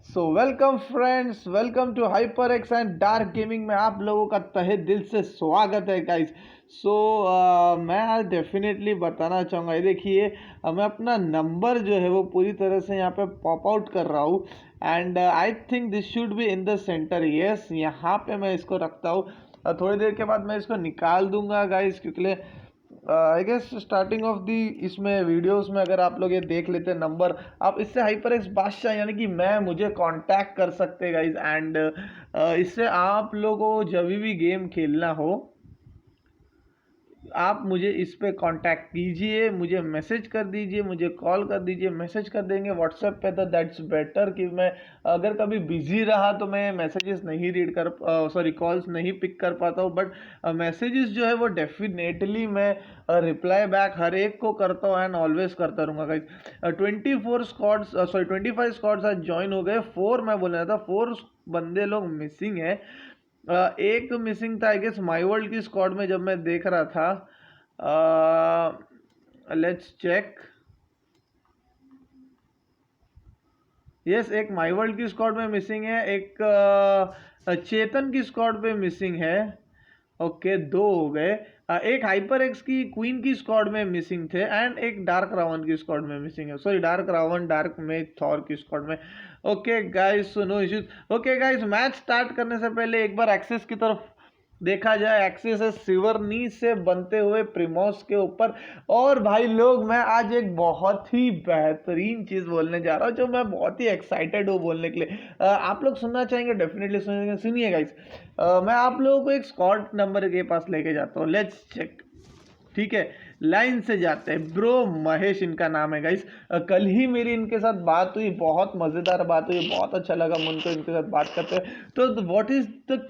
So welcome friends, welcome to Hyper X and Dark Gaming में आप लोगों का तहे दिल से स्वागत है गाइस। सो मैं आज डेफिनेटली बताना चाहूँगा, ये देखिए मैं अपना नंबर जो है वो पूरी तरह से यहाँ पे पॉप आउट कर रहा हूँ and I think this should be in the centre. Yes, यहाँ पे मैं इसको रखता हूँ। थोड़ी देर के बाद मैं इसको निकाल दूंगा गाइस, क्योंकि I guess starting of the इसमें वीडियोस में अगर आप लोग ये देख लेते हैं नंबर, आप इससे हाइपर एक्स बादशाह यानी कि मैं मुझे कांटेक्ट कर सकते हैं गाइज। एंड इससे आप लोगों को जब भी गेम खेलना हो आप मुझे इस पे कांटेक्ट कीजिए, मुझे मैसेज कर दीजिए, मुझे कॉल कर दीजिए। मैसेज कर देंगे व्हाट्सएप पे तो दैट्स बेटर, कि मैं अगर कभी बिजी रहा तो मैं मैसेजेस नहीं रीड कर सॉरी कॉल्स नहीं पिक कर पाता हूँ, बट मैसेजेस जो है वो डेफिनेटली मैं रिप्लाई बैक हर एक को करता हूँ एंड ऑलवेज करता रहूँगा गाइज। 25 स्क्वाड्स आज ज्वाइन हो गए। 4 मैं बोल रहा था, 4 बंदे लोग मिसिंग है। एक मिसिंग था आई गेस माई वर्ल्ड की स्क्वाड में, जब मैं देख रहा था। Let's check. यस, एक माई वर्ल्ड की स्क्वाड में मिसिंग है, एक चेतन की स्क्वाड पे मिसिंग है। ओके, 2 हो गए। एक हाइपर एक्स की क्वीन की स्क्वाड में मिसिंग थे एंड एक डार्क रावण की स्क्वाड में मिसिंग है। सॉरी, डार्क रावण डार्क में थॉर की स्क्वाड में। Okay guys, no issues. Okay guys, match start करने से पहले एक बार एक्सेस की तरफ देखा जाए। एक्सेस है सिवरनी से बनते हुए प्रिमोस के ऊपर। और भाई लोग, मैं आज एक बहुत ही बेहतरीन चीज बोलने जा रहा हूँ, जो मैं बहुत ही एक्साइटेड हूँ बोलने के लिए। आप लोग सुनना चाहेंगे? डेफिनेटली सुनेंगे। सुनिए गाइस, मैं आप लोगों को एक स्क्वाड नंबर के पास लेके जाता हूँ। Let's check. ठीक है, लाइन से जाते हैं। ब्रो महेश इनका नाम है गाइस। कल ही मेरी इनके साथ बात हुई, बहुत मजेदार बात हुई, बहुत अच्छा लगा मुझको इनके साथ बात करते हुए। तो what is the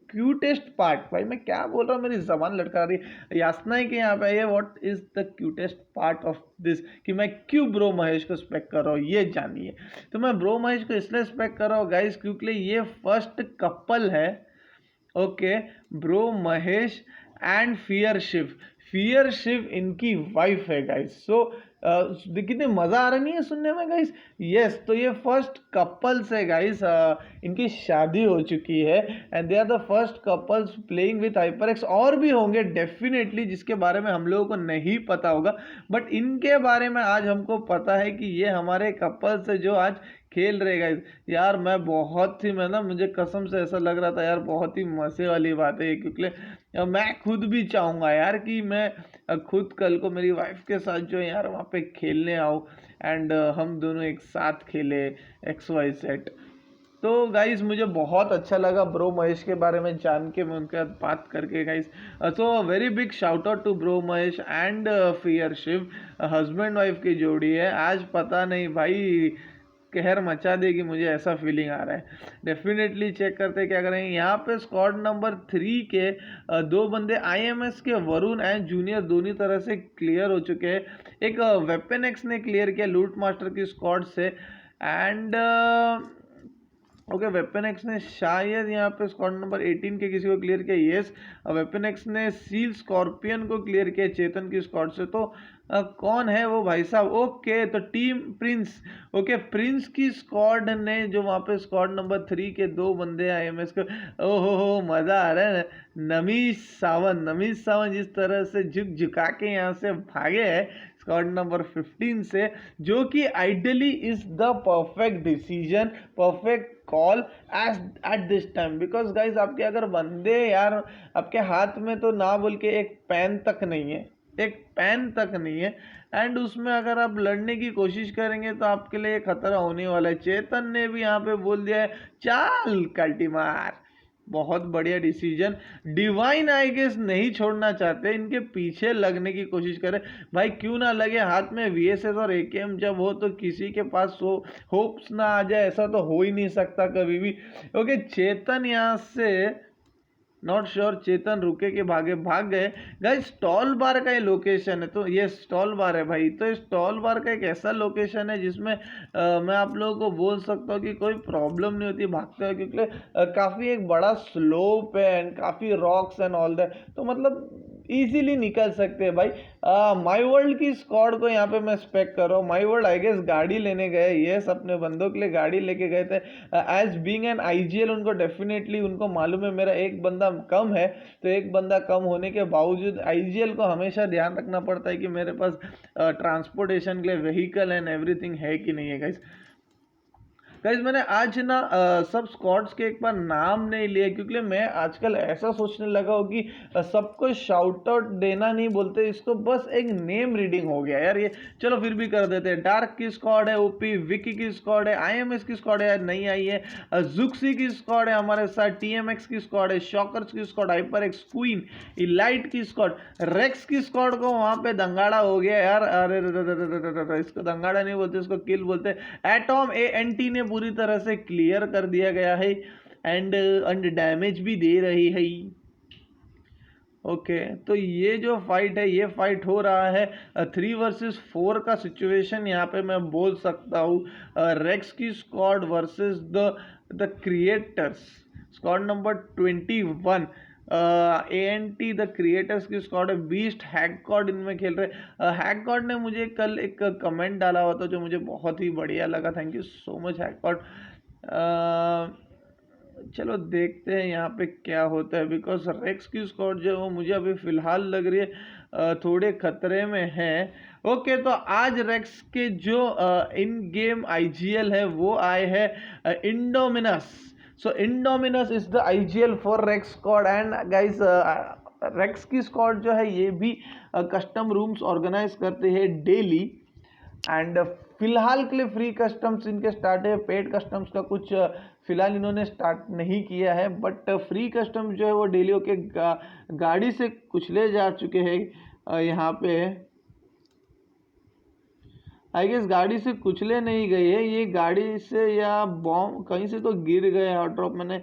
cutest part, भाई मैं क्या बोल रहा हूँ, मेरी जबान लटका रही है। यासना है कि यहाँ पे ये what is the cutest part of this, कि मैं क्यों ब्रो महेश को स्पेक्ट कर रहा हूँ, ये जानिए। तो मैं ब्रो महेश को इसलिए स्पेक्ट कर रहा हूँ गाइस, क्योंकि ये फर्स्ट कपल है। Okay, bro Mahesh and Fear Shiv इनकी वाइफ है गाइस। सो कितने मजा आ रहा नहीं है सुनने में गाइस। यस, तो ये फर्स्ट कपल्स है गाइस। इनकी शादी हो चुकी है and they are the first couples playing with Hyper X. और भी होंगे डेफिनेटली जिसके बारे में हम लोगों को नहीं पता होगा, बट इनके बारे में आज हमको पता है कि ये हमारे कपल्स है जो आज खेल रहे गाइस। यार मैं बहुत ही, मतलब मुझे कसम से ऐसा लग रहा था यार, बहुत ही मजे वाली बात है, क्योंकि मैं खुद भी चाहूँगा यार कि मैं खुद कल को मेरी वाइफ के साथ जो है यार वहाँ पे खेलने आऊँ एंड हम दोनों एक साथ खेले XYZ। तो गाइज मुझे बहुत अच्छा लगा ब्रो महेश के बारे में जान के, मैं उनके साथ बात करके guys. So very big shout out to bro Mahesh and Fear Shiv. Husband wife की जोड़ी है आज, पता नहीं भाई कहर मचा देगी, मुझे ऐसा फीलिंग आ रहा है। डेफिनेटली चेक करते क्या करेंगे। यहाँ पे स्क्वाड नंबर 3 के 2 बंदे IMS के वरुण एंड जूनियर दोनों तरह से क्लियर हो चुके हैं। एक वेपन एक्स ने क्लियर किया लूट मास्टर की स्क्वाड से एंड ओके, वेपन एक्स ने शायद यहाँ पे स्क्वाड नंबर 18 के किसी को क्लियर किया। यस, वेपन एक्स ने सील स्कॉर्पियन को क्लियर किया चेतन की स्क्वाड से। तो कौन है वो भाई साहब? ओके, तो टीम प्रिंस। ओके, प्रिंस की स्क्वाड ने जो वहाँ पे स्क्वाड नंबर 3 के 2 बंदे IMS को, ओहो हो मजा आ रहा है। नमीश सावन जिस तरह से झुका के यहाँ से भागे है स्क्वाड नंबर 15 से, जो कि ideally is the perfect decision, perfect call at this time. Because guys आपके अगर बंदे यार आपके हाथ में तो ना बोल के एक पेन तक नहीं है, एक पेन तक नहीं है, एंड उसमें अगर आप लड़ने की कोशिश करेंगे तो आपके लिए खतरा होने वाला है। चेतन ने भी यहाँ पे बोल दिया है चाल कल्टी मार। बहुत बढ़िया डिसीजन। डिवाइन आई गेस नहीं छोड़ना चाहते, इनके पीछे लगने की कोशिश करें। भाई क्यों ना लगे, हाथ में VSS और AKM जब हो तो किसी के पास होप्स ना आ जाए, ऐसा तो हो ही नहीं सकता कभी भी। ओके, चेतन यहाँ से नॉट श्योर, चेतन रुके के भाग गए। गाइस स्टॉल बार का ये लोकेशन है, तो ये स्टॉल बार है भाई। तो स्टॉल बार का एक ऐसा लोकेशन है जिसमें मैं आप लोगों को बोल सकता हूँ कि कोई प्रॉब्लम नहीं होती भागते हुए, क्योंकि काफ़ी एक बड़ा स्लोप है एंड काफ़ी रॉक्स एंड ऑल दैट। तो मतलब इजीली निकल सकते हैं भाई। माई वर्ल्ड की स्क्वाड को यहाँ पे मैं स्पेक कर रहा हूँ। माई वर्ल्ड आई गेस गाड़ी लेने गए, यस अपने बंदों के लिए गाड़ी लेके गए थे। एज बीइंग एन आईजीएल उनको डेफिनेटली उनको मालूम है मेरा एक बंदा कम है, तो एक बंदा कम होने के बावजूद आईजीएल को हमेशा ध्यान रखना पड़ता है कि मेरे पास ट्रांसपोर्टेशन के लिए व्हीकल एंड एवरीथिंग है कि नहीं है गाइस। गाइज मैंने आज ना सब स्क्वाड्स के एक बार नाम नहीं लिए, क्योंकि मैं आजकल ऐसा सोचने लगा हूँ कि सबको शाउट आउट देना नहीं बोलते, इसको बस एक नेम रीडिंग हो गया यार ये। चलो फिर भी कर देते हैं। डार्क की स्क्वाड है, ओपी विकी की स्क्वाड है, आईएमएस की स्क्वाड है यार नई आई है, जुक्सी की स्क्वाड है हमारे साथ, टीएमएक्स की स्क्वाड है, शॉकर्स की squad, hyper x queen, elite की स्क्वाड, रेक्स की स्क्वाड को वहां पे दंगाड़ा हो गया यार। अरे इसको दंगाड़ा नहीं बोलते, इसको किल बोलते। एटॉम एएनटी ने पूरी तरह से क्लियर कर दिया गया है एंड डैमेज भी दे रही है। ओके तो ये जो फाइट है, ये फाइट हो रहा है 3 वर्सेस 4 का सिचुएशन यहाँ पे मैं बोल सकता हूँ। रेक्स की squad versus the creators, squad number 21। ANT the creators की स्क्वाड है, बीस्ट हैक गॉड इनमें खेल रहे। हैक गॉड ने मुझे कल एक कमेंट डाला हुआ था जो मुझे बहुत ही बढ़िया लगा, thank you so much hack God. चलो देखते हैं यहाँ पे क्या होता है, बिकॉज रेक्स की स्क्वाड जो है वो मुझे अभी फिलहाल लग रही है थोड़े खतरे में है। ओके तो आज रेक्स के जो इन गेम आईजीएल है वो आए हैं Indominus. So Indominus is the IGL for Rex squad and guys Rex की स्क्वाड जो है ये भी कस्टम रूम्स ऑर्गेनाइज करते हैं डेली एंड फिलहाल के लिए फ्री कस्टम्स इनके स्टार्ट है। पेड कस्टम्स का कुछ फिलहाल इन्होंने स्टार्ट नहीं किया है, बट फ्री कस्टम्स जो है वो डेली के गाड़ी से कुचले जा चुके हैं। यहाँ पे आई गेस गाड़ी से कुचले नहीं गए है, ये गाड़ी से या बॉम्ब कहीं से तो गिर गए हॉट ड्रॉप। मैंने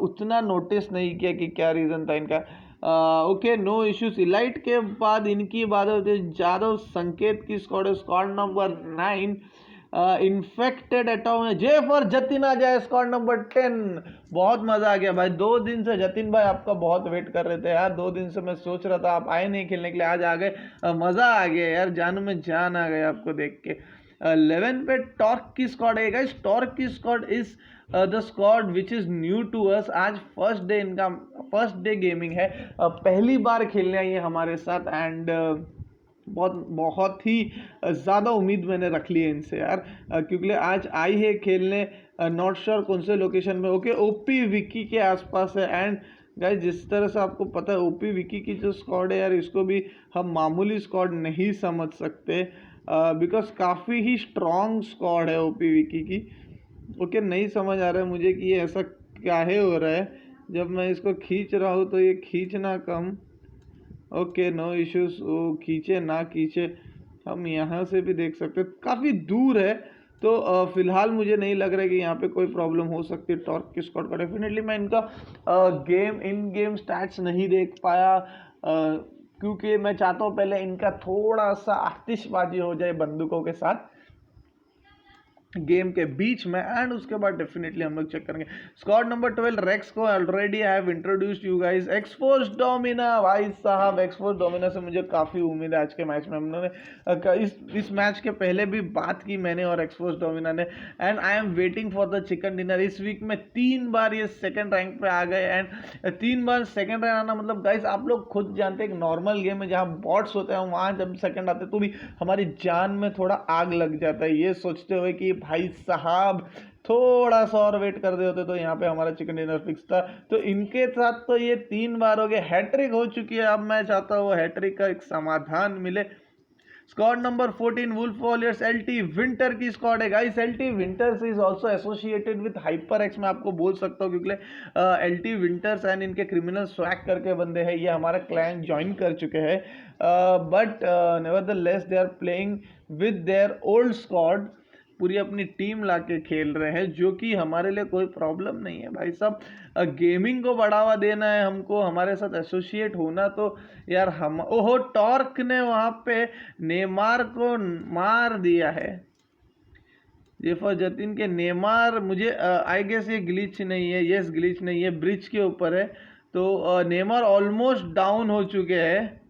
उतना नोटिस नहीं किया कि क्या रीज़न था इनका। Okay no issues. इलाइट के बाद इनकी बात होती है जादव संकेत की स्क्वाड है, स्क्वाड नंबर 9। इन्फेक्टेड एटॉम है, जे फॉर जतिन आ जाए स्क्वाड नंबर 10। बहुत मजा आ गया भाई, 2 दिन से जतिन भाई आपका बहुत वेट कर रहे थे यार, 2 दिन से मैं सोच रहा था आप आए नहीं खेलने के लिए, आज आ गए। मजा आ गया यार, जानू में जान आ गया आपको देख के। 11 पे टॉर्क की स्क्वाड है गाइस। टॉर्क की squad is the squad which is new to us. आज फर्स्ट डे इनका, फर्स्ट डे गेमिंग है, पहली बार खेलने आई है हमारे साथ एंड बहुत ही ज़्यादा उम्मीद मैंने रख ली है इनसे यार, क्योंकि आज आई है खेलने। नॉट श्योर कौन से लोकेशन में। ओके ओपी विकी के आसपास है एंड गाइस जिस तरह से आपको पता है ओपी विकी की जो स्क्वाड है यार, इसको भी हम मामूली स्क्वाड नहीं समझ सकते, बिकॉज काफ़ी ही स्ट्रॉन्ग स्क्वाड है ओपी विकी की। ओके नहीं समझ आ रहा है मुझे कि ये ऐसा काहे हो रहा है, जब मैं इसको खींच रहा हूँ तो ये खींचना कम। ओके नो इश्यूज, वो खींचे ना खींचे हम यहाँ से भी देख सकते, काफ़ी दूर है तो फिलहाल मुझे नहीं लग रहा है कि यहाँ पे कोई प्रॉब्लम हो सकती है टॉर्क की स्क्वाड का। डेफिनेटली मैं इनका इन गेम स्टैट्स नहीं देख पाया, क्योंकि मैं चाहता हूँ पहले इनका थोड़ा सा आतिशबाजी हो जाए बंदूकों के साथ गेम के बीच में एंड उसके बाद डेफिनेटली हम लोग चेक करेंगे। स्क्वाड नंबर 12 रेक्स को already I have introduced you guys. एक्सफोर्स Domina भाई साहब, एक्सफोर्स डोमिना से मुझे काफ़ी उम्मीद है आज के मैच में। हम लोगों ने इस मैच के पहले भी बात की मैंने और एक्सफोर्स डोमिना ने, and I am waiting for the chicken dinner. इस वीक में 3 बार ये सेकंड रैंक पे आ गए एंड 3 बार सेकंड रैंक आना मतलब गाइस आप लोग खुद जानते हैं एक नॉर्मल गेम में जहाँ बॉट्स होते हैं वहाँ जब सेकंड आते तो भी हमारी जान में थोड़ा आग लग जाता है, ये सोचते हुए कि भाई साहब थोड़ा सा और वेट कर दे होते तो यहाँ पे हमारा चिकन डिनर फिक्स था। तो इनके साथ तो ये 3 बार हो गए, हैट्रिक हो चुकी है। अब मैं चाहता हूँ हैट्रिक का एक समाधान मिले। Squad number 14 Wolf Warriors LT Winter की स्क्वाड है guys. LT Winters is also associated with Hyper X, मैं आपको बोल सकता हूँ क्योंकि एलटी विंटर्स एंड इनके क्रिमिनल स्वैग करके बंदे हैं, ये हमारा क्लैन ज्वाइन कर चुके हैं, but nevertheless they are playing with their old squad, पूरी अपनी टीम लाके खेल रहे हैं, जो कि हमारे लिए कोई प्रॉब्लम नहीं है भाई साहब। गेमिंग को बढ़ावा देना है हमको, हमारे साथ एसोसिएट होना तो यार हम। ओहो टॉर्क ने वहाँ पे नेमार को मार दिया है, ये फॉर जतिन के नेमार। मुझे आई गेस ये ग्लिच नहीं है, यस ग्लिच नहीं है, ब्रिज के ऊपर है तो नेमार ऑलमोस्ट डाउन हो चुके हैं।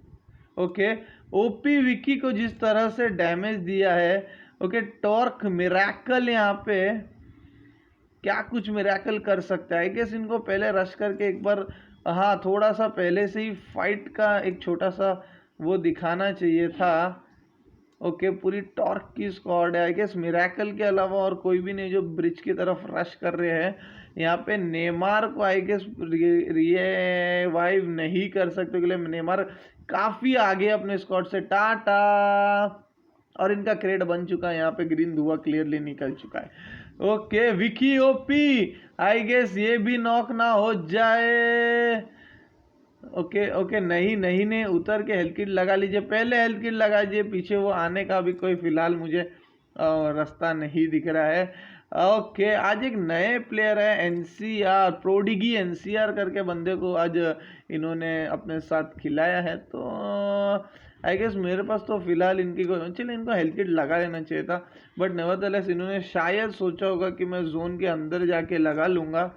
ओके, ओपी विकी को जिस तरह से डैमेज दिया है, ओके, टॉर्क मिरेकल यहाँ पे क्या कुछ मिरेकल कर सकता है। आई गेस इनको पहले रश करके एक बार, हाँ, थोड़ा सा पहले से ही फाइट का एक छोटा सा वो दिखाना चाहिए था। ओके, पूरी टॉर्क की स्क्वाड है। आई गेस मिरेकल के अलावा और कोई भी नहीं जो ब्रिज की तरफ रश कर रहे हैं। यहाँ पे नेमार को आई गेस रिवाइव नहीं कर सकते, क्योंकि नेमार काफ़ी आगे अपने स्क्वाड से। टाटा, और इनका क्रेड बन चुका है। यहाँ पे ग्रीन धुआं क्लियरली निकल चुका है। Okay, Vicky OP, I guess ये भी नॉक ना हो जाए। ओके ओके, नहीं नहीं नहीं, उतर के हेल्थ किट लगा लीजिए, पहले हेल्थ किट लगा लीजिए, पीछे वो आने का भी कोई फिलहाल मुझे रास्ता नहीं दिख रहा है। ओके, आज एक नए प्लेयर है एनसीआर, प्रोडिगी एनसीआर करके बंदे को आज इन्होंने अपने साथ खिलाया है। तो आई गेस मेरे पास तो फिलहाल इनकी कोई, चलिए इनको हेल्थ किट लगा लेना चाहिए था, बट नेवरदलेस इन्होंने शायद सोचा होगा कि मैं जोन के अंदर जाके लगा लूँगा।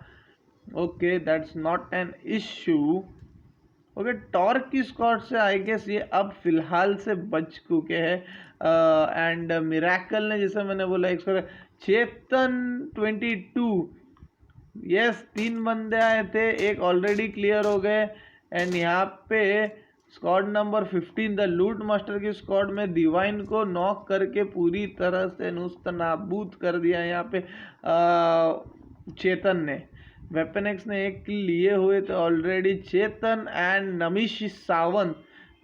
Okay, that's not an issue. Okay, torque की स्क्वाड से आई गेस ये अब फिलहाल से बच चुके हैं। एंड मिरेकल ने, जैसे मैंने बोला, एक चेतन 22, यस, 3 बंदे आए थे, एक ऑलरेडी क्लियर हो गए। एंड यहाँ पे squad number 15 the loot master की स्क्वाड में डिवाइन को नॉक करके पूरी तरह से नुस्तनाबूद कर दिया यहाँ पे चेतन ने। वेपन एक्स ने एक किल लिए हुए थे already Chetan and Namish Sawant,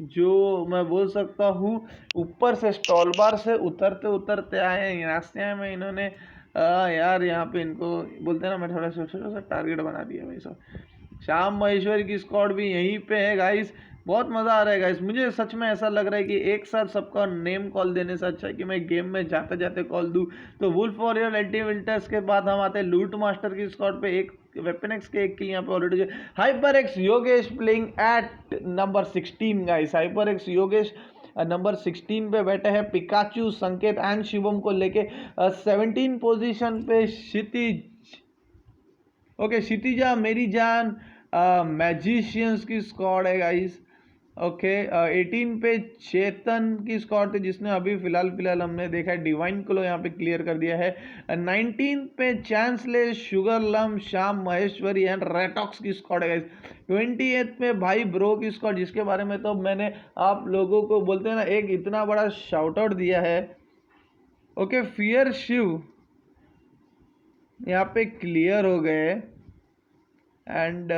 जो मैं बोल सकता हूँ ऊपर से स्टॉल बार से उतरते उतरते आए हैं। रास्ते में इन्होंने यार यहाँ पे इनको बोलते हैं ना, मैं थोड़ा छोटा सा टारगेट बना दिया भाई साहब। श्याम महेश्वरी की स्क्वाड भी यहीं पे है गाइस। बहुत मज़ा आ रहा है गाइस, मुझे सच में ऐसा लग रहा है कि एक साथ सबका नेम कॉल देने से अच्छा है कि मैं गेम में जाते जाते कॉल दूं। तो वुल्फ वॉरियर एल्टीविल्टर्स के बाद हम आते हैं लूट मास्टर की स्क्वाड पे। एक वेपन एक्स के एक किल यहाँ पे already. Hyper x Yogesh playing at number 16 guys. Hyper x Yogesh number 16 पे बैठे हैं। पिकाचू, संकेत एंड शिवम को लेके 17 पोजीशन पे क्षितिज। ओके, क्षितिजा मेरी जान मैजिशियंस की स्क्वाड है गाइस। ओके, 18 पे चेतन की स्क्वाड थी, जिसने अभी फिलहाल हमने देखा है डिवाइन को यहाँ पे क्लियर कर दिया है। 19 पे चांसले, शुगर लम, श्याम महेश्वरी एंड रेटॉक्स की स्क्वाड है गाइस। 28 पे भाई ब्रो की स्क्वाड, जिसके बारे में तो मैंने आप लोगों को बोलते हैं ना एक इतना बड़ा शाउट आउट दिया है। ओके, फियर शिव यहाँ पे क्लियर हो गए। एंड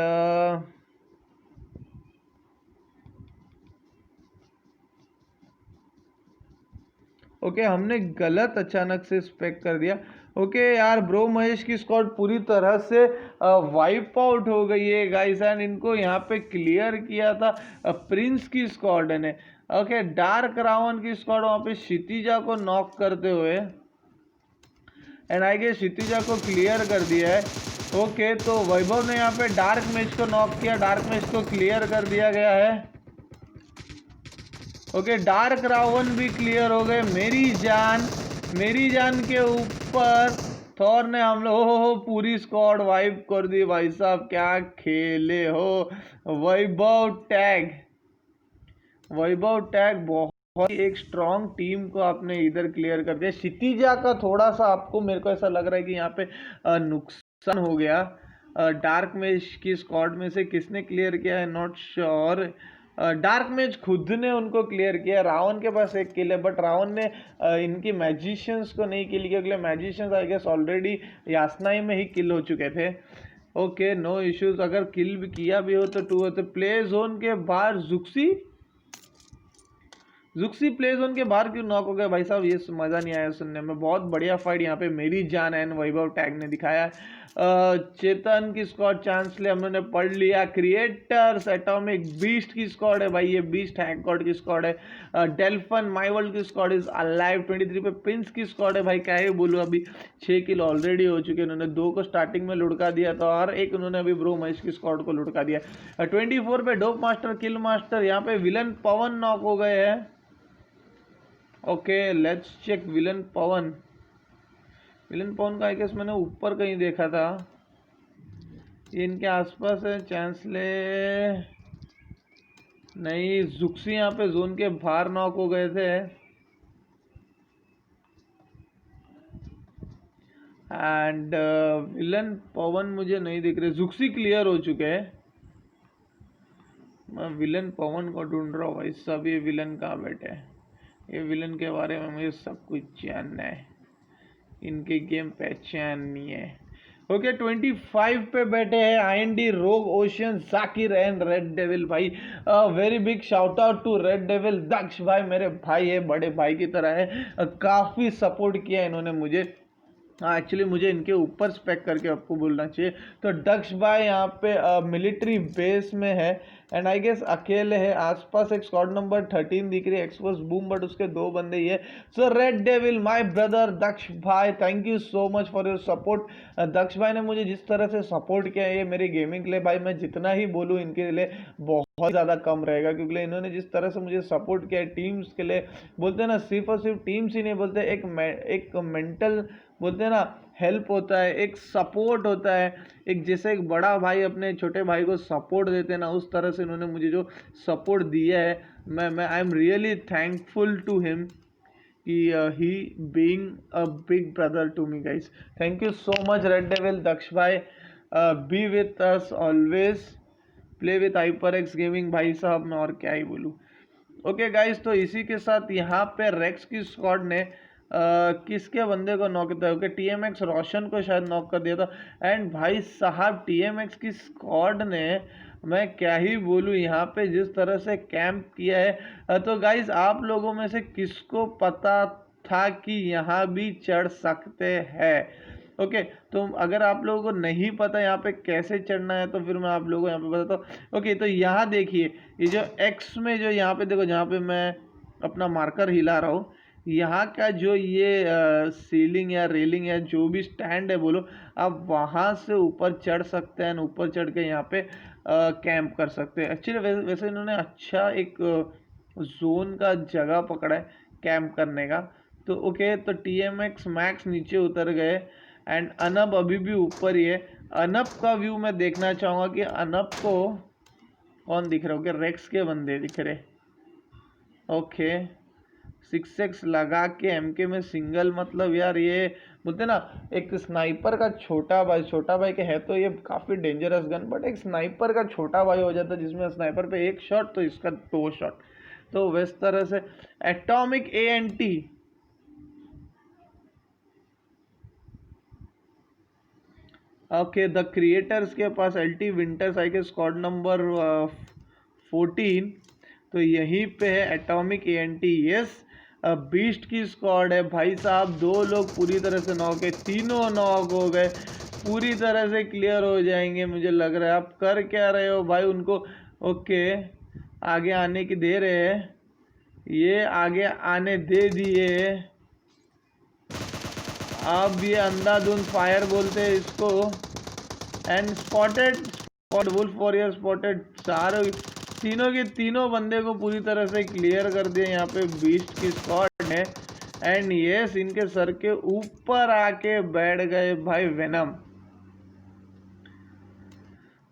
ओके, हमने गलत अचानक से स्पेक कर दिया। ओके यार, ब्रो महेश की स्क्वाड पूरी तरह से वाइप आउट हो गई है गाइस। एंड इनको यहाँ पे क्लियर किया था प्रिंस की स्क्वाड ने। ओके, डार्क रावण की स्क्वाड वहाँ पे क्षितिजा को नॉक करते हुए, एंड आई गेस क्षितिजा को क्लियर कर दिया है। ओके, तो वैभव ने यहाँ पे डार्क मैच को नॉक किया, डार्क मैच को क्लियर कर दिया गया है। ओके, डार्क रावण भी क्लियर हो गए। मेरी जान के ऊपर थॉर ने हम लोग हो पूरी स्क्वाड वाइप कर दी भाई साहब, क्या खेले हो। वैभव टैग बहुत एक स्ट्रॉन्ग टीम को आपने इधर क्लियर कर दिया। क्षितिजा का थोड़ा सा आपको, मेरे को ऐसा लग रहा है कि यहाँ पे नुकसान हो गया। डार्क मैच की स्क्वाड में से किसने क्लियर किया है नॉट श्योर। डार्क मैच खुद ने उनको क्लियर किया। रावण के पास एक किल है, बट रावण ने इनकी मैजिशियंस को नहीं किल किया, क्योंकि मैजिशियंस आई गेस ऑलरेडी यासनाई में ही किल हो चुके थे। ओके, नो इश्यूज, अगर किल भी किया भी हो तो 2 होते। प्ले जोन के बाहर जुक्सी प्ले जोन के बाहर क्यों नॉक हो गया भाई साहब, ये मज़ा नहीं आया सुनने में। बहुत बढ़िया फाइट यहाँ पे मेरी जान एंड वैभव टैग ने दिखाया। चेतन की स्क्वाड चांसले हमने पढ़ लिया। क्रिएटर्स एटॉमिक बीस्ट की स्क्वाड है भाई, ये बीस्ट हैक गॉड की स्क्वाड है। डेल्फन माई वर्ल्ड की स्क्वाड इज अलाइव 23 पे। प्रिंस की स्क्वाड है भाई, क्या ही बोलूँ, अभी 6 किल ऑलरेडी हो चुके हैं। उन्होंने 2 को स्टार्टिंग में लुढ़का दिया था और एक उन्होंने अभी ब्रो महेश की स्क्वाड को लुढ़का दिया। 24 पे डोप मास्टर किल मास्टर, यहाँ पे विलन पवन नॉक हो गए हैं। ओके, लेट्स चेक विलन पवन का आई गेस मैंने ऊपर कहीं देखा था। इनके आसपास है, चांस ले नहीं। जुक्सी यहाँ पे जोन के बाहर नॉक हो गए थे एंड विलन पवन मुझे नहीं दिख रहे। जुक्सी क्लियर हो चुके हैं। मैं विलन पवन को ढूंढ रहा हूँ भाई सब। ये विलन कहाँ बैठे हैं? ये विलन के बारे में मुझे सब कुछ जानना है, इनके गेम पहचाननी है। ओके 25 पे बैठे हैं IND, Rogue, Ocean, Zakir and Red Devil भाई। Very big shout out to Red Devil. Daksh भाई मेरे भाई है, बड़े भाई की तरह है। काफ़ी सपोर्ट किया इन्होंने मुझे। एक्चुअली मुझे इनके ऊपर स्पेक करके आपको बोलना चाहिए। तो दक्ष भाई यहाँ पे मिलिट्री बेस में है एंड आई गेस अकेले है। आसपास एक स्क्वाड नंबर 13 दिख रही है, एक्सपोज बूम, बट उसके 2 बंदे ही है। So Red Devil my brother Daksh भाई, thank you so much for your support. Daksh भाई ने मुझे जिस तरह से सपोर्ट किया है, ये मेरी गेमिंग के लिए भाई मैं जितना ही बोलूँ इनके लिए बहुत ज़्यादा कम रहेगा, क्योंकि इन्होंने जिस तरह से मुझे सपोर्ट किया है टीम्स के लिए। बोलते हैं ना, सिर्फ और सिर्फ टीम्स ही नहीं बोलते, एक मेंटल बोलते हैं ना हेल्प होता है, एक सपोर्ट होता है, एक जैसे एक बड़ा भाई अपने छोटे भाई को सपोर्ट देते हैं ना, उस तरह से इन्होंने मुझे जो सपोर्ट दिया है, मैं I am really thankful to him कि he being a big brother to me guys. Thank you so much Red Devil Daksh भाई। Be with us always, play with HyperX gaming भाई साहब, मैं और क्या ही बोलूँ। ओके गाइस, तो इसी के साथ यहाँ पे रेक्स की स्क्वाड ने किसके बंदे को नॉक किया? ओके TMX रोशन को शायद नॉक कर दिया था। एंड भाई साहब TMX की स्क्वाड ने, मैं क्या ही बोलूँ, यहाँ पे जिस तरह से कैंप किया है। तो गाइस आप लोगों में से किसको पता था कि यहाँ भी चढ़ सकते हैं? ओके तो अगर आप लोगों को नहीं पता यहाँ पे कैसे चढ़ना है, तो फिर मैं आप लोगों को यहाँ पे बताता हूँ। ओके तो यहाँ देखिए, ये जो X में जो यहाँ पे देखो, जहाँ पे मैं अपना मार्कर हिला रहा हूँ, यहाँ का जो ये सीलिंग या रेलिंग या जो भी स्टैंड है बोलो, आप वहाँ से ऊपर चढ़ सकते हैं। ऊपर चढ़ के यहाँ पे कैंप कर सकते हैं। एक्चुअली वैसे इन्होंने अच्छा एक जोन का जगह पकड़ा है कैंप करने का। तो ओके तो TMX मैक्स नीचे उतर गए एंड अनब अभी भी ऊपर ही है। अनब का व्यू मैं देखना चाहूँगा कि अनब को कौन दिख रहा है? ओके रेक्स के बंदे दिख रहे। ओके 6x लगा के MK में सिंगल, मतलब यार ये बोलते ना एक स्नाइपर का छोटा भाई के है तो ये काफ़ी डेंजरस गन, बट एक स्नाइपर का छोटा भाई हो जाता है जिसमें स्नाइपर पे 1 शॉट तो इसका 2 शॉट। तो इस तरह से atomic ANT, okay the creators के पास LT विंटर्स आई के स्क्वाड नंबर 14, तो यहीं पे है एटॉमिक ANT। यस बीस्ट की स्क्वाड है भाई साहब। 2 लोग पूरी तरह से नॉक है, तीनों नॉक हो गए, पूरी तरह से क्लियर हो जाएंगे मुझे लग रहा है। आप कर क्या रहे हो भाई? उनको ओके आगे आने की दे रहे हैं, ये आगे आने दे दिए। अब ये अंधाधुंध फायर बोलते हैं इसको। And spotted, spot wolf warrior spotted. सारे तीनों के तीनों बंदे को पूरी तरह से क्लियर कर दिया यहाँ पे बीस्ट की स्क्वाड ने। एंड यस इनके सर के ऊपर आके बैठ गए भाई वेनम।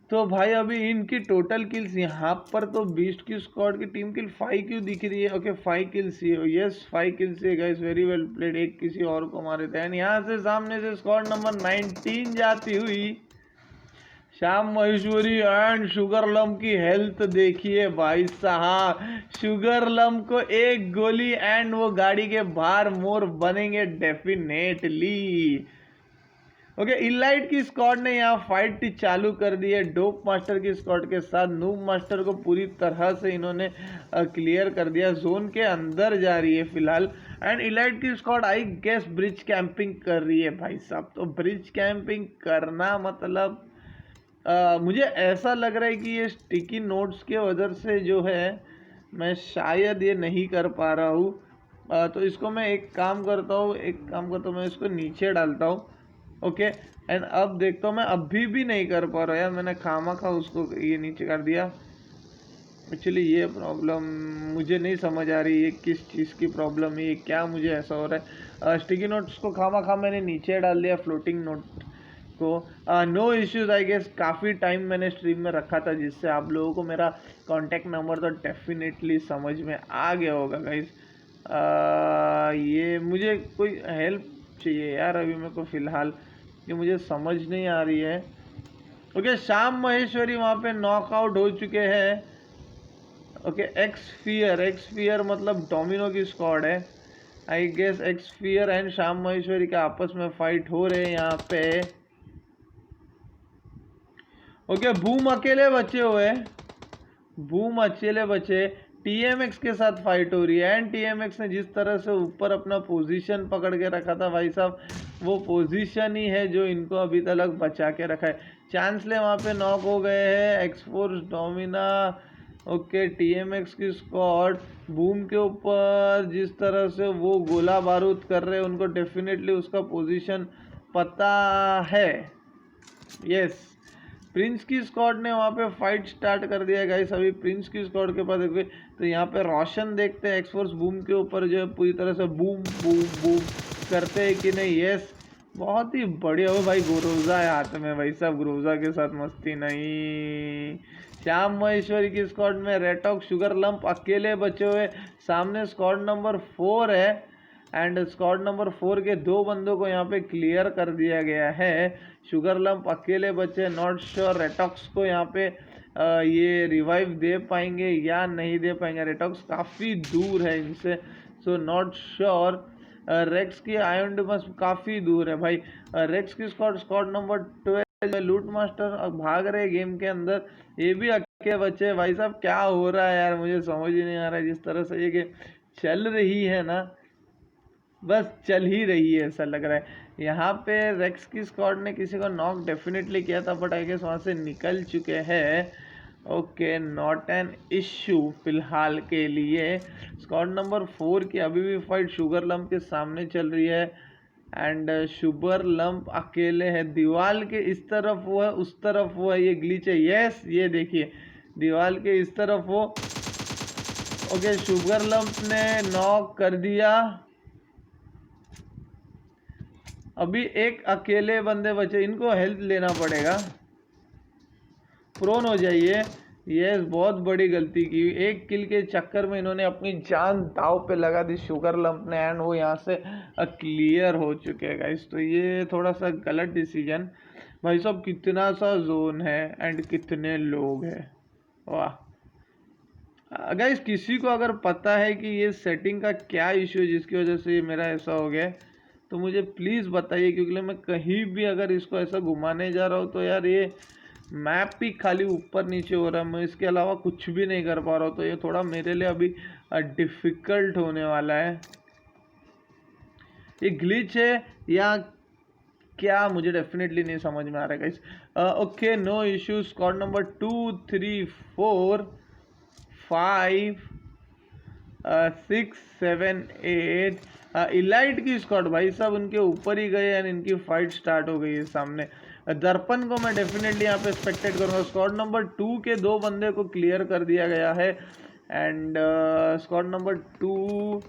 तो भाई अभी इनकी टोटल किल्स यहाँ पर तो बीस्ट की स्क्वाड की टीम किल 5 क्यों दिख रही है? ओके 5 किल्स ही, यस 5 किल्स है गाइस, वेरी वेल प्लेड। एक किसी और को मारे थे। एंड यहाँ से सामने से स्क्वाड नंबर 19 जाती हुई Shyam Maheshwari and sugar lump की हेल्थ देखिए भाई साहब। शुगर लम को 1 गोली एंड वो गाड़ी के बाहर मोर बनेंगे डेफिनेटली। ओके इलाइट की स्क्वाड ने यहाँ फाइट चालू कर दी है डोप मास्टर की स्क्वाड के साथ। नूब मास्टर को पूरी तरह से इन्होंने क्लियर कर दिया, जोन के अंदर जा रही है फिलहाल। एंड इलाइट की squad I guess bridge camping कर रही है भाई साहब। तो ब्रिज कैंपिंग करना मतलब मुझे ऐसा लग रहा है कि ये स्टिकी नोट्स के वजह से जो है मैं शायद ये नहीं कर पा रहा हूँ। तो इसको मैं एक काम करता हूँ, मैं इसको नीचे डालता हूँ। ओके एंड अब देखता हूँ, मैं अभी भी नहीं कर पा रहा यार, मैंने खामा उसको ये नीचे कर दिया। एक्चुअली ये प्रॉब्लम मुझे नहीं समझ आ रही है किस चीज़ की प्रॉब्लम है, ये क्या मुझे ऐसा हो रहा है। स्टिकी नोट्स को खामा मैंने नीचे डाल दिया फ्लोटिंग नोट इसको। नो इश्यूज आई गेस, काफ़ी टाइम मैंने स्ट्रीम में रखा था जिससे आप लोगों को मेरा कॉन्टैक्ट नंबर तो डेफिनेटली समझ में आ गया होगा गाइस। ये मुझे कोई हेल्प चाहिए यार अभी मेरे को फ़िलहाल, ये मुझे समझ नहीं आ रही है। ओके, श्याम महेश्वरी वहाँ पे नॉकआउट हो चुके हैं। ओके, एक्सफियर मतलब डोमिनो की स्क्वाड है आई गेस। एक्सफियर एंड श्याम महेश्वरी के आपस में फाइट हो रहे हैं यहाँ पे। ओके, बूम अकेले बचे हुए, बूम अकेले बचे, टीएमएक्स के साथ फाइट हो रही है एंड टीएमएक्स ने जिस तरह से ऊपर अपना पोजीशन पकड़ के रखा था भाई साहब, वो पोजीशन ही है जो इनको अभी तक बचा के रखा है। चांसले वहाँ पे नॉक हो गए हैं, एक्सफोर्स, डोमिना। ओके, टीएमएक्स की स्क्वाड बूम के ऊपर जिस तरह से वो गोला बारूद कर रहे हैं, उनको डेफिनेटली उसका पोजीशन पता है। यस, प्रिंस की स्क्वाड ने वहाँ पे फाइट स्टार्ट कर दिया गाइस। अभी प्रिंस की स्क्वाड के पास देखिए तो यहाँ पे रोशन देखते हैं एक्सफोर्स बूम के ऊपर जो है पूरी तरह से बूम बूम बूम करते हैं कि नहीं। यस, बहुत ही बढ़िया हो भाई, ग्रोजा है हाथ में भाई साहब, ग्रोजा के साथ मस्ती नहीं। श्याम महेश्वरी की स्क्वाड में रेटॉक, शुगर लंप अकेले बचे हुए, सामने स्क्वाड नंबर 4 है एंड स्क्वाड नंबर 4 के 2 बंदों को यहाँ पे क्लियर कर दिया गया है। शुगर लंप अकेले बचे, नॉट श्योर रेटॉक्स को यहाँ पे ये रिवाइव दे पाएंगे या नहीं दे पाएंगे। रेटॉक्स काफ़ी दूर है इनसे, सो नॉट श्योर। रेक्स की आयरन डिफेंस काफ़ी दूर है भाई। रेक्स की स्क्वाड नंबर 12 लूट मास्टर भाग रहे गेम के अंदर, ये भी अकेले बचे। भाई साहब क्या हो रहा है यार, मुझे समझ ही नहीं आ रहा है। जिस तरह से ये गेम चल रही है ना, बस चल ही रही है ऐसा लग रहा है। यहाँ पे रेक्स की स्क्वाड ने किसी को नॉक डेफिनेटली किया था बट आई गेस वहाँ से निकल चुके हैं। ओके, नॉट एन इश्यू फिलहाल के लिए। स्क्वाड नंबर 4 की अभी भी फाइट शुगर लंप के सामने चल रही है एंड शुगर लंप अकेले है। दीवार के इस तरफ वो है, उस तरफ वो है, ये ग्लिच है। यस, ये देखिए दीवार के इस तरफ वो। ओके, शुगर लंप ने नॉक कर दिया। अभी एक अकेले बंदे बचे, इनको हेल्प लेना पड़ेगा। प्रोन हो जाइए। ये बहुत बड़ी गलती की, एक किल के चक्कर में इन्होंने अपनी जान दाव पे लगा दी शुगर लंप ने एंड वो यहाँ से क्लियर हो चुके हैं गाइस। तो ये थोड़ा सा गलत डिसीजन। भाई साहब कितना सा जोन है एंड कितने लोग हैं, वाह गाइस। किसी को अगर पता है कि ये सेटिंग का क्या इशू है जिसकी वजह से मेरा ऐसा हो गया तो मुझे प्लीज़ बताइए, क्योंकि मैं कहीं भी अगर इसको ऐसा घुमाने जा रहा हूँ तो यार ये मैप भी खाली ऊपर नीचे हो रहा है, मैं इसके अलावा कुछ भी नहीं कर पा रहा हूँ। तो ये थोड़ा मेरे लिए अभी डिफ़िकल्ट होने वाला है। ये ग्लिच है या क्या, मुझे डेफिनेटली नहीं समझ में आ रहा है guys. Okay, no issue. Squad number 2, 3, 4, 5, 6, 7, 8 elite की स्क्वाड भाई साहब उनके ऊपर ही गए एंड इनकी फाइट स्टार्ट हो गई है सामने। दर्पण को मैं डेफिनेटली यहाँ पे एक्सपेक्टेड करूँगा। स्क्वाड नंबर 2 के 2 बंदे को क्लियर कर दिया गया है एंड स्क्वाड नंबर 2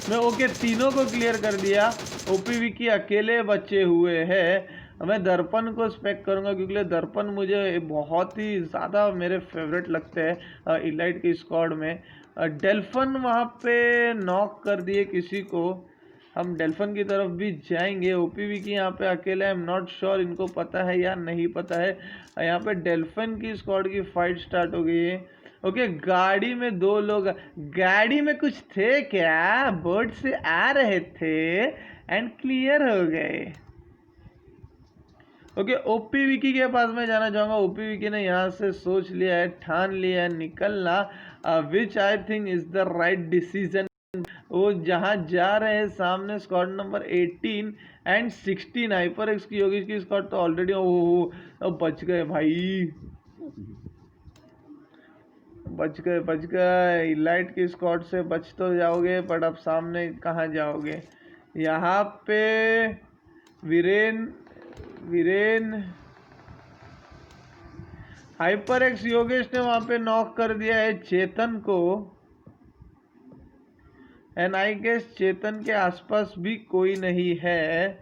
में ओके तीनों को क्लियर कर दिया। ओपीवी की अकेले बचे हुए हैं। मैं दर्पण को एक्सपेक्ट करूँगा क्योंकि दर्पण मुझे बहुत ही ज़्यादा मेरे फेवरेट लगते हैं इलाइट की स्क्वाड में। डेल्फन वहाँ पे नॉक कर दिए किसी को, हम डेल्फन की तरफ भी जाएंगे। ओपीवी की यहाँ पे अकेले, आई एम नॉट श्योर इनको पता है या नहीं पता है। यहाँ पे डेल्फन की स्क्वाड की फाइट स्टार्ट हो गई है। ओके, गाड़ी में 2 लोग, गाड़ी में कुछ थे क्या, बोर्ड से आ रहे थे एंड क्लियर हो गए। ओके, ओपी विकी के पास मैं जाना चाहूँगा। ओपी विकी ने यहाँ से सोच लिया है, ठान लिया है निकलना, which I think is the right decision. वो जहाँ जा रहे हैं सामने squad number 18 and 16 hyper x की होगी इसकी स्क्वाड तो ऑलरेडी। ओह बच गए भाई, बच गए। लाइट की स्क्वाड से बच तो जाओगे बट अब सामने कहाँ जाओगे। यहाँ पे वीरेन हाइपर एक्स योगेश ने वहां पे नॉक कर दिया है चेतन को एंड आई गेस चेतन के आसपास भी कोई नहीं है।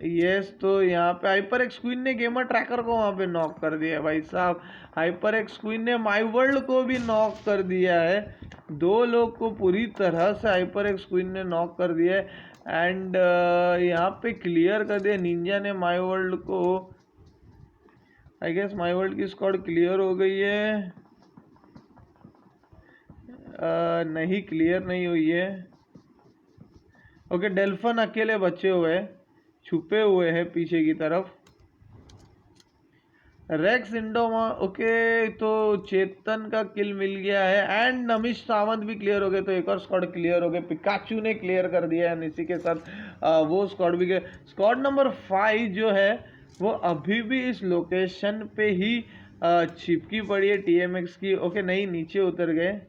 यस, तो यहाँ पे हाइपर एक्स क्वीन ने गेमर ट्रैकर को वहाँ पे नॉक कर दिया है भाई साहब। हाइपर एक्स क्वीन ने माई वर्ल्ड को भी नॉक कर दिया है। 2 लोग को पूरी तरह से हाइपर एक्स क्वीन ने नॉक कर दिया है। एंड यहाँ पे क्लियर कर दिया निंजा ने माई वर्ल्ड को। आई गेस माई वर्ल्ड की स्क्वाड क्लियर हो गई है। नहीं, क्लियर नहीं हुई है। ओके, डेल्फन अकेले बचे हुए हैं, छुपे हुए हैं पीछे की तरफ। रेक्स इंडोमा, ओके, तो चेतन का किल मिल गया है एंड नमिश सावंत भी क्लियर हो गए। तो एक और स्क्वाड क्लियर हो गए, पिकाचू ने क्लियर कर दिया है। इसी के साथ वो स्क्वाड भी गए। स्क्वाड नंबर 5 जो है वो अभी भी इस लोकेशन पे ही चिपकी पड़ी है टीएमएक्स की। ओके, नहीं, नीचे उतर गए।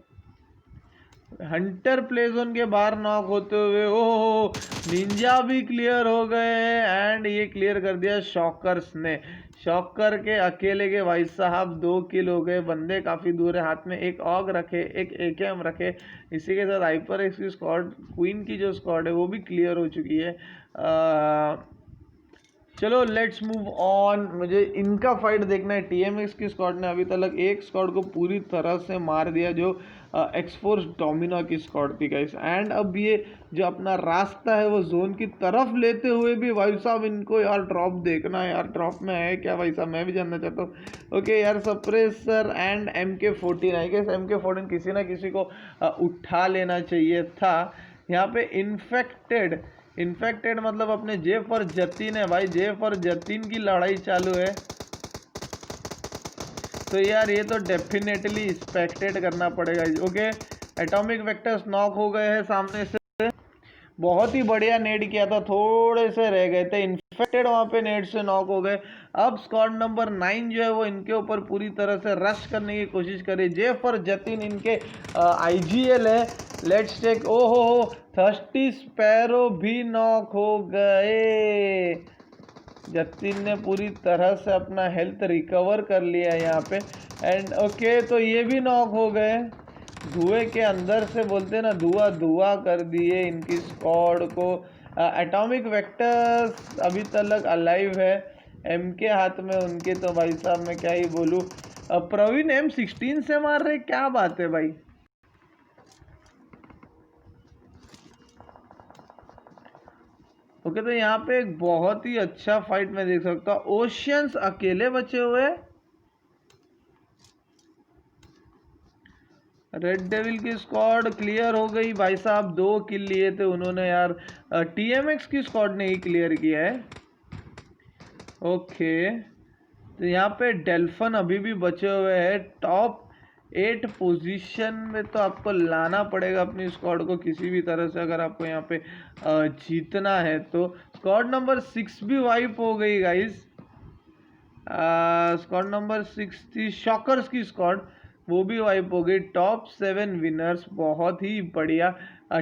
हंटर प्ले जोन के बाहर नॉक होते हुए ओह निंजा भी क्लियर हो गए एंड ये क्लियर कर दिया शॉकर्स ने। शॉकर के अकेले के भाई साहब 2 किल हो गए। बंदे काफ़ी दूर है, हाथ में एक ऑग रखे, एक एकेएम रखे। इसी के साथ हाइपर एक्स की स्क्वाड, क्वीन की जो स्क्वाड है वो भी क्लियर हो चुकी है। चलो लेट्स मूव ऑन। मुझे इनका फाइट देखना है। टीएमएक्स की स्क्वाड ने अभी तक एक स्क्वाड को पूरी तरह से मार दिया जो एक्सफोर्स डोमिनो की स्क्वाड थी गाइस। एंड अब ये जो अपना रास्ता है वो जोन की तरफ लेते हुए भी भाई साहब इनको यार ड्रॉप देखना है यार। ड्रॉप में है क्या भाई साहब, मैं भी जानना चाहता हूँ। ओके यार, suppressor and MK14, I guess MK14 किसी ना किसी को उठा लेना चाहिए था। यहाँ पे इन्फेक्टेड मतलब अपने जेफ और जतीन है भाई। जेफ और जतीन की लड़ाई चालू है। तो यार ये तो डेफिनेटली एक्सपेक्टेड करना पड़ेगा। ओके, एटॉमिक वेक्टर्स नॉक हो गए हैं सामने से। बहुत ही बढ़िया नेड किया था, थोड़े से रह गए थे। इन्फेक्टेड वहाँ पे नेड से नॉक हो गए। अब स्क्वाड नंबर 9 जो है वो इनके ऊपर पूरी तरह से रश करने की कोशिश करे। जेफ और जतिन इनके IGL है। लेट्स टेक, ओहो थर्स्टी स्पैरो भी नॉक हो गए। जतिन ने पूरी तरह से अपना हेल्थ रिकवर कर लिया यहाँ पे। एंड ओके, तो ये भी नॉक हो गए। धुएं के अंदर से बोलते ना, धुआं कर दिए इनकी स्क्वाड को। एटॉमिक वेक्टर्स अभी तक अलाइव है। MK हाथ में उनके, तो भाई साहब मैं क्या ही बोलूँ। प्रवीण M16 से मार रहे, क्या बात है भाई। ओके, तो यहाँ पे एक बहुत ही अच्छा फाइट मैं देख सकता हूँ। ओशियंस अकेले बचे हुए। रेड डेविल की स्क्वाड क्लियर हो गई भाई साहब। 2 किल लिए थे उन्होंने यार। TMX की स्क्वाड ने ही क्लियर किया है। ओके, तो यहाँ पे डेल्फन अभी भी बचे हुए हैं। टॉप 8 पोजीशन में तो आपको लाना पड़ेगा अपनी स्क्वाड को किसी भी तरह से, अगर आपको यहाँ पे जीतना है तो। स्क्वाड नंबर 6 भी वाइप हो गई गाइस। स्क्वाड नंबर 6 थी शॉकर्स की स्क्वाड, वो भी वाइप हो गई। टॉप 7 विनर्स, बहुत ही बढ़िया।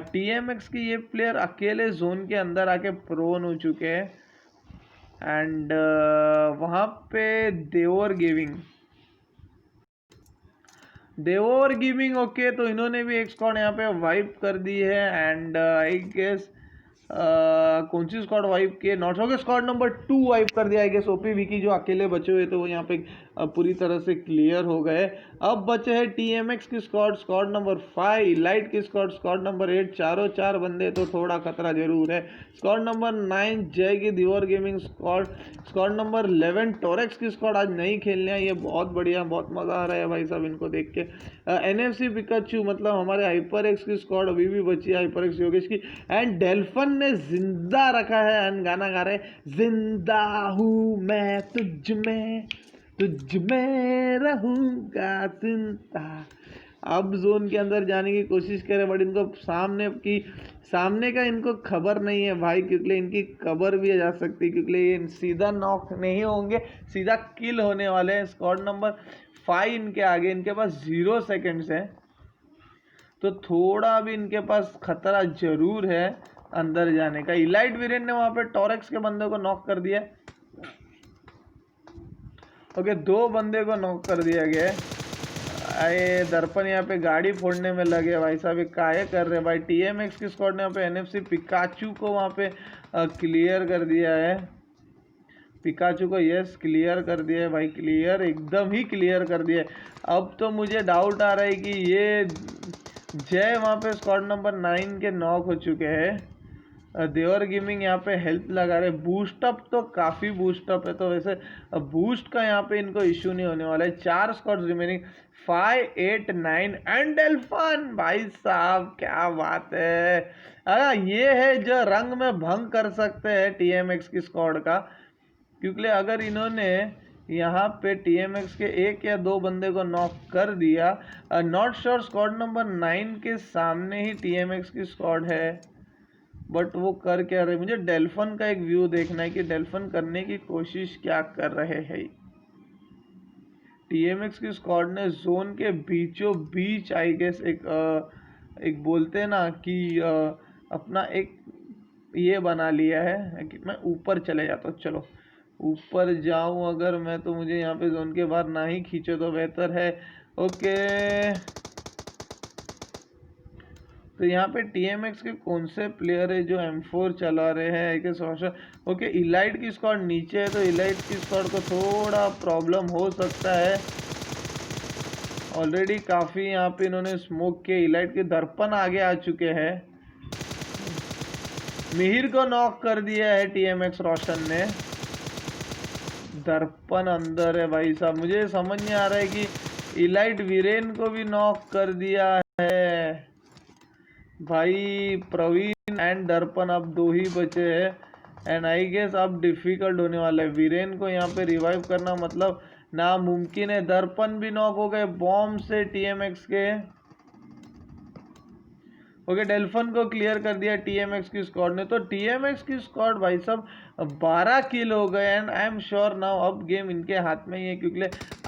TMX के ये प्लेयर अकेले जोन के अंदर आके प्रोन हो चुके हैं। एंड वहाँ पे देवर गेमिंग ओके, तो इन्होंने भी एक स्क्वाड यहाँ पे वाइप कर दी है। एंड आई गेस कौन सी स्क्वाड वाइप की, नॉट हो गया। स्क्वाड नंबर 2 वाइप कर दिया। आई गेस OP विकी जो अकेले बचे हुए थे वो यहाँ पे पूरी तरह से क्लियर हो गए। अब बचे हैं TMX की स्क्वाड, स्क्वाड नंबर 5 इलाइट की स्क्वाड, स्क्वाड नंबर 8 चारों 4 बंदे, तो थोड़ा खतरा जरूर है। स्क्वाड नंबर 9 जय की दिवर गेमिंग स्क्वाड, स्क्वाड नंबर 11 टोरेक्स की स्क्वाड आज नहीं खेलने हैं। ये बहुत बढ़िया, बहुत मज़ा आ रहा है भाई साहब इनको देख के। NFC पिकाचू मतलब हमारे हाइपर एक्स की स्क्वाड अभी भी बची है, हाइपर एक्स योगेश की। एंड डेल्फन ने जिंदा रखा है एंड गाना गा रहे, जिंदा हूँ मैं तुझ में रहूँगा जिंदा। अब जोन के अंदर जाने की कोशिश करें, बट इनको सामने का इनको खबर नहीं है भाई, क्योंकि इनकी कबर भी जा सकती, क्योंकि ये सीधा नॉक नहीं होंगे, सीधा किल होने वाले हैं। स्क्वाड नंबर 5 इनके आगे, इनके पास 0 सेकेंड्स है, तो थोड़ा भी इनके पास खतरा जरूर है अंदर जाने का। इलाइट वेरिएंट ने वहाँ पे टोरेक्स के बंदे को नॉक कर दिया। ओके, 2 बंदे को नॉक कर दिया गया अरे दर्पण यहाँ पे गाड़ी फोड़ने में लगे भाई साहब, ये काहे कर रहे हैं भाई। टीएमएक्स की स्क्वाड ने यहाँ पे एनएफसी पिकाचू को वहाँ पे क्लियर कर दिया है। पिकाचू को यस क्लियर कर दिया है भाई, क्लियर एकदम ही क्लियर कर दिया है। अब तो मुझे डाउट आ रहा है कि ये जय वहाँ पे स्क्वाड नंबर 9 के नॉक हो चुके हैं। देवर गेमिंग यहाँ पे हेल्प लगा रहे। बूस्टअप तो काफ़ी बूस्टअप है, तो वैसे बूस्ट का यहाँ पे इनको इश्यू नहीं होने वाला है। 4 स्क्वाड रिमेनिंग 5, 8, 9 एंड डेल्फन। भाई साहब क्या बात है। ये है जो रंग में भंग कर सकते हैं टीएमएक्स की स्क्वाड का, क्योंकि अगर इन्होंने यहाँ पे टीएमएक्स के 1 या 2 बंदे को नॉक कर दिया, नॉट श्योर स्क्वाड नंबर 9 के सामने ही टीएमएक्स की स्क्वाड है, बट वो कर क्या रहे। मुझे डेल्फन का एक व्यू देखना है कि डेल्फन करने की कोशिश क्या कर रहे हैं। टीएमएक्स की स्क्वाड ने जोन के बीचों बीच आई गेस एक बोलते हैं ना कि अपना एक ये बना लिया है कि मैं ऊपर चले जाता हूँ। चलो ऊपर जाऊं अगर मैं, तो मुझे यहाँ पे जोन के बाहर ना ही खींचे तो बेहतर है। ओके, तो यहाँ पे टीएमएक्स के कौन से प्लेयर है जो M4 चला रहे हैं एक सोशल। ओके, इलाइट की स्क्वाड नीचे है, तो इलाइट की स्क्वाड को थोड़ा प्रॉब्लम हो सकता है। ऑलरेडी काफ़ी यहाँ पे इन्होंने स्मोक किए। इलाइट के दर्पण आगे आ चुके हैं। मिहिर को नॉक कर दिया है टीएमएक्स रोशन ने। दर्पण अंदर है भाई साहब। मुझे समझ नहीं आ रहा है कि इलाइट वीरेन को भी नॉक कर दिया है भाई। प्रवीण एंड दर्पण अब 2 ही बचे हैं एंड आई गेस अब डिफिकल्ट होने वाला है। वीरेन को यहाँ पे रिवाइव करना मतलब नामुमकिन है। दर्पण भी नॉक हो गए बॉम्ब से टीएमएक्स के। ओके, डेल्फन को क्लियर कर दिया टीएमएक्स की स्क्वाड ने। तो टीएमएक्स की स्क्वाड भाई साहब 12 किल हो गए and I am sure now अब गेम इनके हाथ में ही है, क्योंकि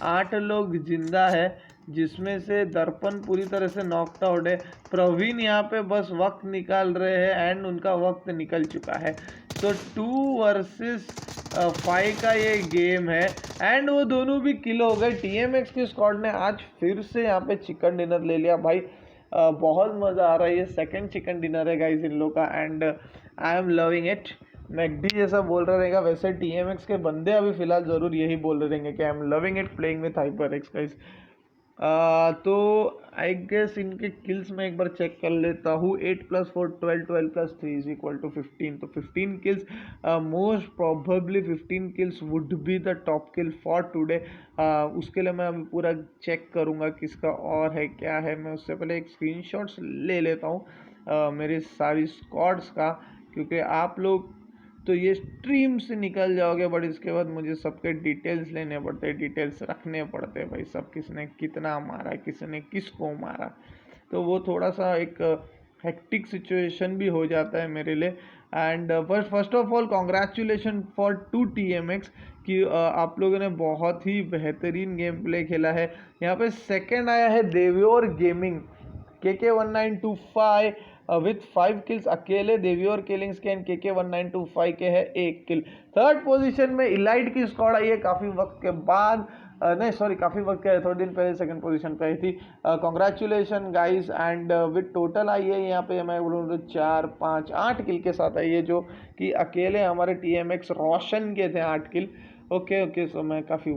8 लोग जिंदा है जिसमें से दर्पण पूरी तरह से नॉकड आउट है। प्रवीण यहाँ पे बस वक्त निकाल रहे हैं एंड उनका वक्त निकल चुका है। तो 2 वर्सेस 5 का ये गेम है एंड वो दोनों भी किल हो गए। टीएमएक्स की स्क्वाड ने आज फिर से यहाँ पे चिकन डिनर ले लिया भाई। बहुत मज़ा आ रहा है। ये सेकंड चिकन डिनर है गाइस इन लोग का and I am loving it. McD जैसा बोल रहा रहेगा वैसे टीएमएक्स के बंदे अभी फिलहाल ज़रूर यही बोल रहे रहेंगे कि I am loving it playing with Hyper x guys. तो आई गेस इनके किल्स में एक बार चेक कर लेता हूँ। 8 + 4 12, 12 + 3 = 15। तो 15 kills, most probably 15 kills would be the top kill for today. उसके लिए मैं अभी पूरा चेक करूँगा किसका और है क्या है। मैं उससे पहले एक स्क्रीनशॉट्स ले लेता हूँ मेरी सारी स्क्वाड्स का, क्योंकि आप लोग तो ये स्ट्रीम से निकल जाओगे, बट इसके बाद मुझे सबके डिटेल्स लेने पड़ते हैं, डिटेल्स रखने पड़ते हैं भाई सब, किसने कितना मारा, किसने किसको मारा। तो वो थोड़ा सा एक हेक्टिक सिचुएशन भी हो जाता है मेरे लिए। And first of all congratulation for 2 TMX कि आप लोगों ने बहुत ही बेहतरीन गेम प्ले खेला है। यहाँ पे सेकंड आया है देव्योर गेमिंग KK1925 विथ 5 किल्स। अकेले देव्योर किलिंग्स के एंड KK1925 के है 1 किल। थर्ड पोजीशन में इलाइट की स्क्वाड आई है काफ़ी वक्त के बाद, नहीं सॉरी काफ़ी वक्त के, थोड़े दिन पहले सेकंड पोजीशन पे आई थी। Congratulation guys and with total I है यहाँ पे मैं बोलूँ तो 4, 5, 8 किल के साथ आई है, जो कि अकेले हमारे TMX रोशन के थे 8 किल। ओके सो मैं काफ़ी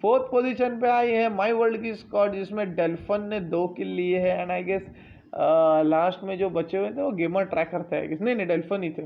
फोर्थ पोजीशन पे आई है माई वर्ल्ड की स्क्वाड, जिसमें डेल्फन ने 2 किल लिए हैं एंड आई गेस लास्ट में जो बचे हुए थे वो गेमर ट्रैकर थे, नहीं डेल्फन ही थे।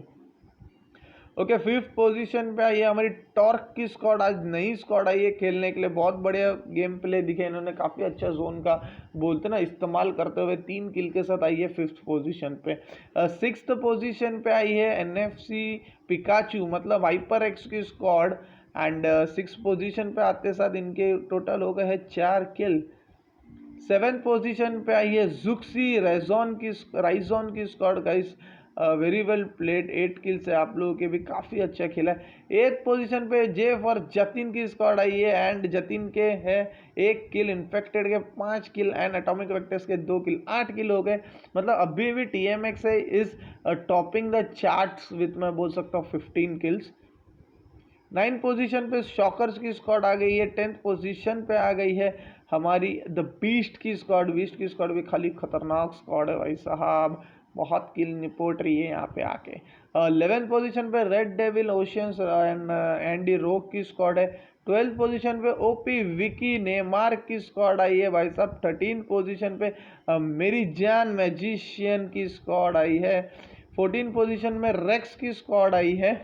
ओके, फिफ्थ पोजीशन पे आई है हमारी टॉर्क की स्क्वाड। आज नई स्क्वाड आई है खेलने के लिए, बहुत बढ़िया गेम प्ले दिखे इन्होंने, काफ़ी अच्छा जोन का बोलते ना इस्तेमाल करते हुए 3 किल के साथ आई है फिफ्थ पोजीशन पे। सिक्स्थ पोजीशन पे आई है NFC पिकाचू मतलब हाइपर एक्स की स्क्वाड एंड 6 पोजीशन पे आते साथ इनके टोटल हो गए हैं 4 किल। 7th पोजीशन पे आई है जुक्सी राइजॉन की squad guys, very well played, 8 kills है, आप लोगों के भी काफ़ी अच्छा खेला है। 8th पोजीशन पे जे फॉर जतिन की स्क्वाड आई है एंड जतिन के है 1 किल, इन्फेक्टेड के 5 किल एंड एटॉमिक वेक्टर्स के 2 किल, 8 किल हो गए। मतलब अभी भी TMX है is topping the charts with, मैं बोल सकता हूँ 15 किल्स। 9th पोजीशन पे शॉकर्स की स्क्वाड आ गई है। 10th पोजीशन पे आ गई है हमारी द बीस्ट की स्क्वाड भी खाली खतरनाक स्क्वाड है भाई साहब, बहुत किल निपोट रही है यहाँ पे आके। 11 पोजीशन पे red devil oceans and Andy रोक की स्क्वाड है। 12 पोजीशन पे ओपी विकी नेमार की स्क्वाड आई है भाई साहब। 13 पोजीशन पे मेरी जान मैजिशियन की स्क्वाड आई है। 14 पोजीशन में रेक्स की स्क्वाड आई है।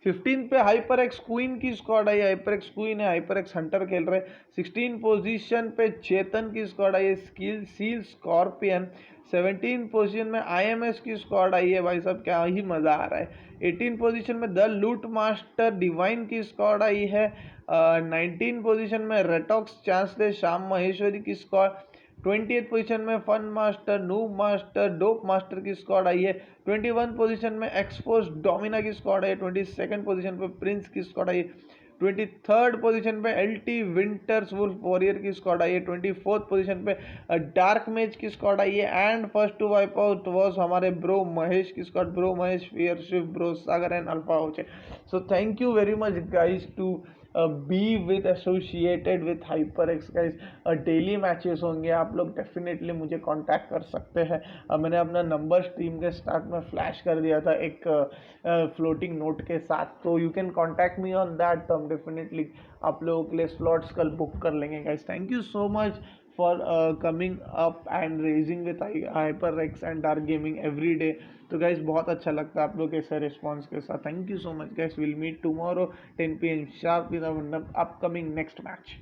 15 पे हाइपर एक्स क्वीन की स्क्वाड आई है, हाइपर एक्स क्वीन है, हाइपर एक्स हंटर खेल रहे। 16 पोजीशन पे चेतन की स्क्वाड आई है, स्किल सील स्कॉर्पियन। 17 पोजीशन में आईएमएस की स्क्वाड आई है भाई साहब, क्या ही मजा आ रहा है। 18 पोजीशन में द लूट मास्टर डिवाइन की स्क्वाड आई है। 19 पोजीशन में रेटॉक्स चांसले श्याम महेश्वरी की स्क्वाड। 20th पोजीशन में fun master, noob master, dope master की स्क्वाड आई है। 21 पोजीशन में एक्सपोज डोमिना की स्क्वाड है। 22nd पोजीशन पे प्रिंस की स्क्वाड आई है। 23rd पोजीशन पे एलटी विंटर्स वुल्फ वॉरियर की स्क्वाड आई है। 24th पोजीशन पे डार्क मेज की स्क्वाड आई है। And first to wipe out was हमारे ब्रो महेश की squad, bro Mahesh, fear Shiv, bro Sagar and alpha ओचे। So thank you very much guys to be with associated with HyperX guys. Daily matches होंगे, आप लोग डेफिनेटली मुझे कांटेक्ट कर सकते हैं। मैंने अपना नंबर स्ट्रीम के स्टार्ट में फ्लैश कर दिया था एक फ्लोटिंग नोट के साथ, तो you can contact me on that. तो हम डेफिनेटली आप लोगों के लिए स्लॉट्स कल बुक कर लेंगे guys. Thank you so much for coming up and raising with HyperX and Dark gaming every day. तो गाइज बहुत अच्छा लगता है आप लोग ऐसे रिस्पॉन्स के साथ। Thank you so much guys. Will meet tomorrow 10 PM sharp with our upcoming next match.